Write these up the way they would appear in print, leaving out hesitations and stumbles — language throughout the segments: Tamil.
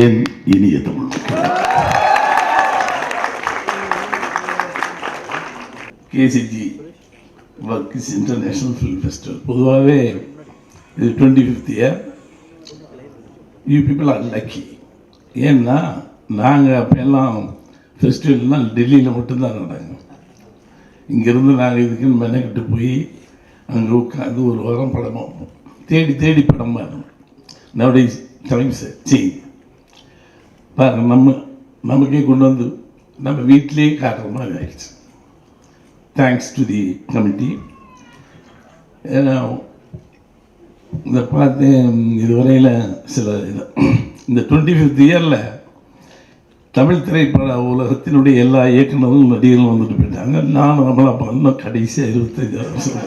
என் இனிய Tamil KCG work is international film festival. பொதுவாகவே இது 25th year. You people are lucky. ஏன்னா நாங்கள் அப்போல்லாம் ஃபெஸ்டிவல்னால் டெல்லியில் மட்டும்தான் நடக்கும். இங்கேருந்து நாங்கள் இதுக்குன்னு மெனக்கிட்டு போய் அங்கே உட்காந்து ஒரு வாரம் படம் பார்ப்போம். தேடி தேடி படம் பார்க்கணும். நம்முடைய டைம்ஸ் சேஞ்ச் பாருங்க, நமக்கே கொண்டு வந்து நம்ம வீட்டிலேயே காட்டுற மாதிரி ஆயிடுச்சு. Thanks to the committee. இந்த பார்த்து இதுவரையில் சில இந்த 25th இயரில் தமிழ் திரைப்பட உலகத்தினுடைய எல்லா இயக்குநரும் நடிகர்களும் வந்துட்டு போயிட்டாங்க. நான் நம்மளை பண்ண கடைசியாக 25 வருஷம்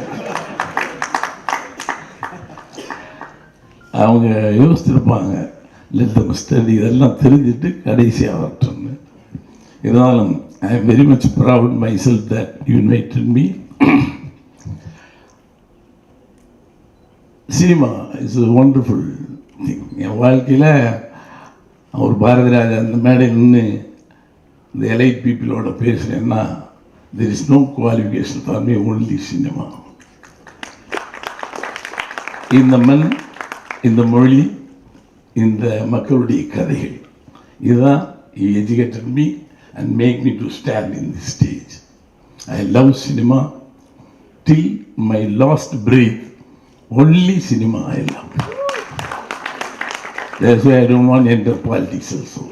அவங்க யோசிச்சிருப்பாங்க, லெட் தம் ஸ்டடி, இதெல்லாம் தெரிஞ்சுட்டு கடைசியாக வரட்டும்னு. இருந்தாலும் I am very much proud myself that you invited me. Cinema is a wonderful thing. என் வாழ்க்கையில் அவர் பாரதிராஜா அந்த மேடையில் நின்று இந்த எலைட் பீப்புளோட பேசுகிறேன்னா there is no qualification for me, only cinema. இந்த மண், இந்த மொழி, இந்த மக்களுடைய கதைகள், இதுதான் educated me and make me to stand in the stage. I love cinema till my last breath. Only cinema I love. That's why I don't want to enter politics also.